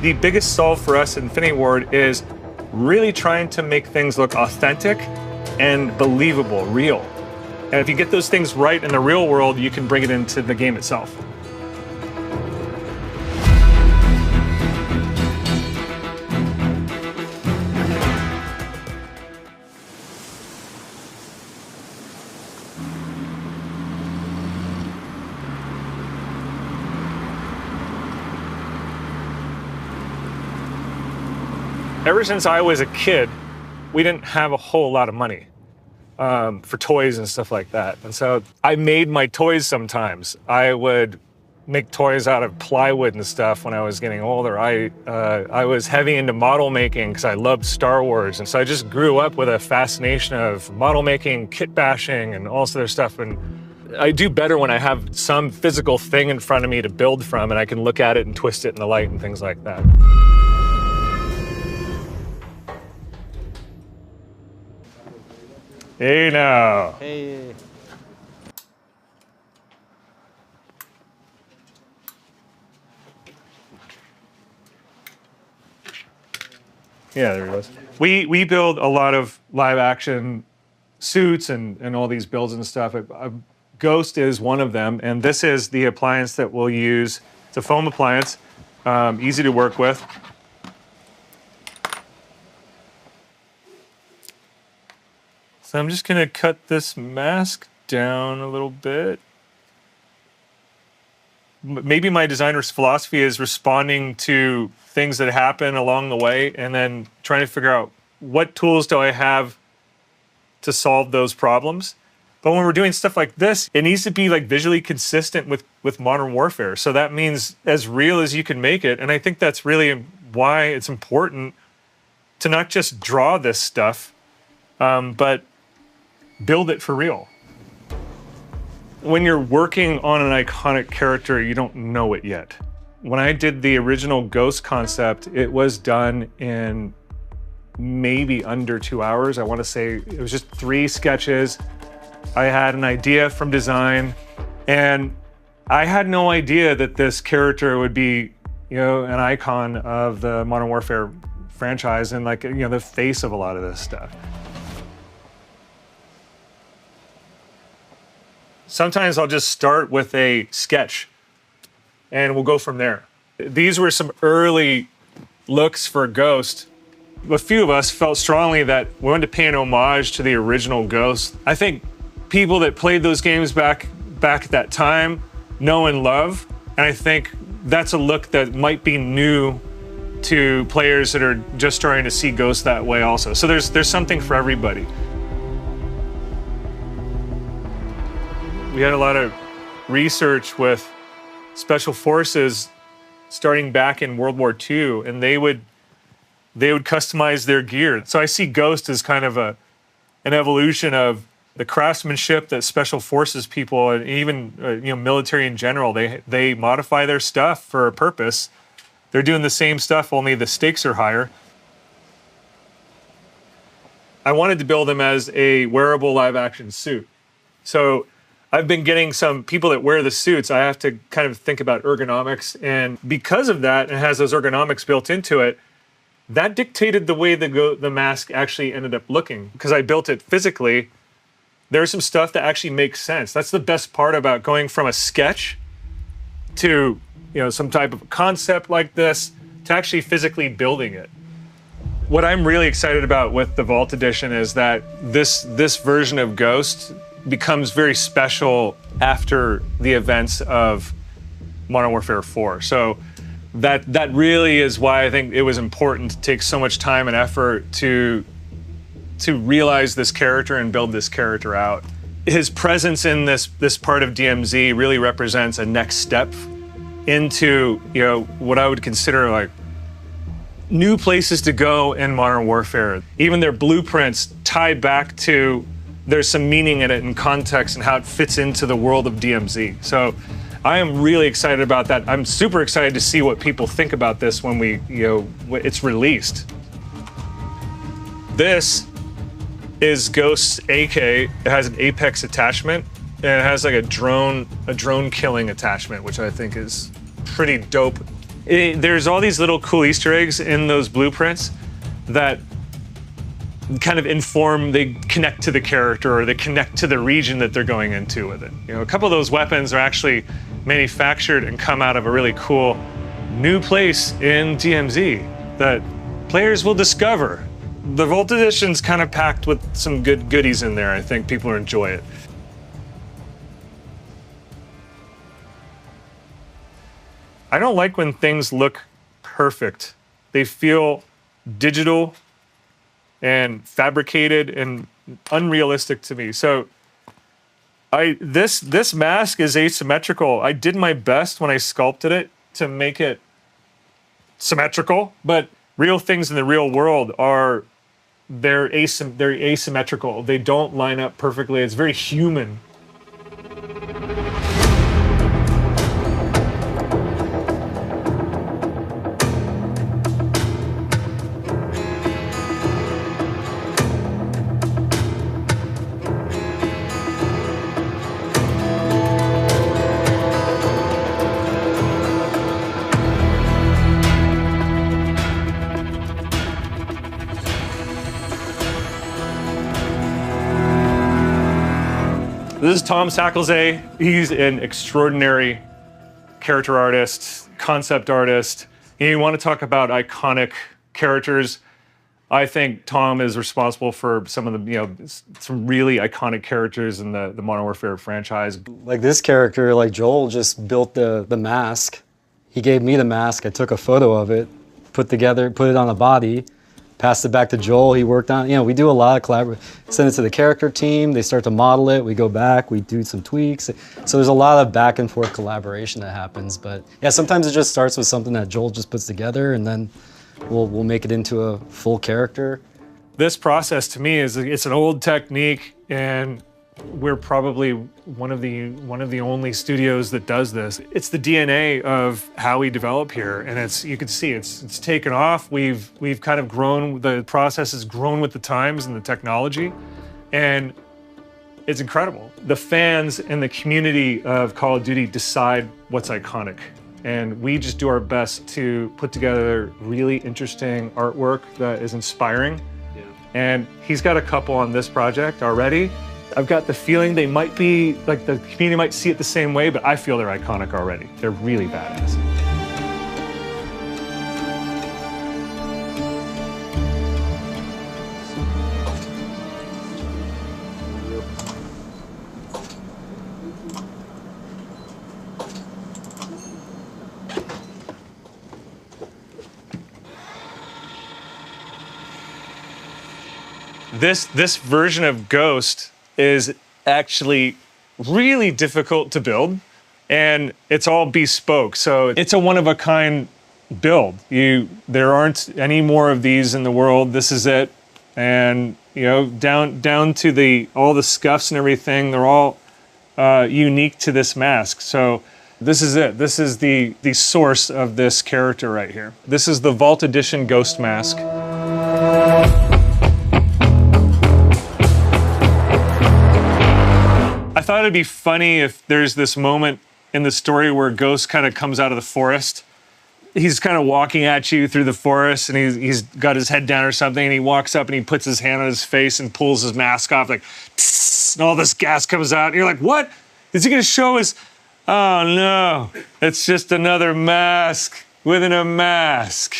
The biggest solve for us at Infinity Ward is really trying to make things look authentic and believable, real. And if you get those things right in the real world, you can bring it into the game itself. Ever since I was a kid, we didn't have a whole lot of money for toys and stuff like that. And so I made my toys sometimes. I would make toys out of plywood and stuff when I was getting older. I was heavy into model making because I loved Star Wars. And so I just grew up with a fascination of model making, kit bashing, and all this other stuff. And I do better when I have some physical thing in front of me to build from, and I can look at it and twist it in the light and things like that. Hey now. Hey. Yeah, there he goes. We build a lot of live action suits and all these builds and stuff. Ghost is one of them, and this is the appliance that we'll use. It's a foam appliance, easy to work with. So I'm just gonna cut this mask down a little bit. Maybe my designer's philosophy is responding to things that happen along the way and then trying to figure out what tools do I have to solve those problems. But when we're doing stuff like this, it needs to be like visually consistent with modern warfare. So that means as real as you can make it. And I think that's really why it's important to not just draw this stuff, but build it for real. When you're working on an iconic character, you don't know it yet. When I did the original Ghost concept, it was done in maybe under 2 hours. I want to say it was just 3 sketches. I had an idea from design, and I had no idea that this character would be, you know, an icon of the Modern Warfare franchise and, like, you know, the face of a lot of this stuff. Sometimes I'll just start with a sketch and we'll go from there. These were some early looks for Ghost. A few of us felt strongly that we wanted to pay an homage to the original Ghost. I think people that played those games back at that time know and love, and I think that's a look that might be new to players that are just starting to see Ghost that way also. So there's something for everybody. We had a lot of research with special forces starting back in World War II, and they would customize their gear. So I see Ghost as kind of an evolution of the craftsmanship that special forces people and even you know, military in general, they modify their stuff for a purpose. They're doing the same stuff, only the stakes are higher. I wanted to build them as a wearable live action suit. So I've been getting some people that wear the suits. I have to kind of think about ergonomics, and because of that, it has those ergonomics built into it. That dictated the way the mask actually ended up looking. Because I built it physically, there's some stuff that actually makes sense. That's the best part about going from a sketch to, you know, some type of concept like this to actually physically building it. What I'm really excited about with the Vault Edition is that this version of Ghost becomes very special after the events of Modern Warfare 4. So that really is why I think it was important to take so much time and effort to realize this character and build this character out. His presence in this part of DMZ really represents a next step into, you know, what I would consider like new places to go in Modern Warfare. Even their blueprints tie back to, there's some meaning in it and context and how it fits into the world of DMZ. So I am really excited about that. I'm super excited to see what people think about this when it's released. This is Ghost's AK. It has an Apex attachment, and it has like a drone killing attachment, which I think is pretty dope There's all these little cool Easter eggs in those blueprints that kind of inform, they connect to the character or they connect to the region that they're going into with it. You know, a couple of those weapons are actually manufactured and come out of a really cool new place in DMZ that players will discover. The Vault Edition's kind of packed with some good goodies in there. I think people will enjoy it. I don't like when things look perfect. They feel digital and fabricated and unrealistic to me. So this mask is asymmetrical. I did my best when I sculpted it to make it symmetrical, but real things in the real world they're asymmetrical. They don't line up perfectly. It's very human. This is Tom Sacklesay. He's an extraordinary character artist, concept artist. And you want to talk about iconic characters. I think Tom is responsible for some of the, some really iconic characters in the Modern Warfare franchise. Like this character, like Joel just built the mask. He gave me the mask. I took a photo of it, put it on a body, passed it back to Joel. He worked on it. We do a lot of collaboration. Send it to the character team. They start to model it. We go back. We do some tweaks. So there's a lot of back and forth collaboration that happens. But yeah, sometimes it just starts with something that Joel just puts together, and then we'll make it into a full character. This process to me it's an old technique, and we're probably one of the only studios that does this. It's the DNA of how we develop here, and you can see it's taken off. We've kind of grown. The process has grown with the times and the technology, and it's incredible. The fans and the community of Call of Duty decide what's iconic, and we just do our best to put together really interesting artwork that is inspiring. Yeah. And he's got a couple on this project already. I've got the feeling they might be, like the community might see it the same way, but I feel they're iconic already. They're really badass. This version of Ghost is actually really difficult to build, and it's all bespoke. So it's a one-of-a-kind build. There aren't any more of these in the world. This is it. And down to all the scuffs and everything, they're all unique to this mask. So this is it. This is the source of this character right here. This is the Vault Edition Ghost mask. I thought it'd be funny if there's this moment in the story where Ghost kind of comes out of the forest. He's kind of walking at you through the forest, and he's got his head down or something, and he walks up and he puts his hand on his face and pulls his mask off, like, tss, and all this gas comes out. And you're like, what? Is he gonna show his... Oh no, it's just another mask within a mask.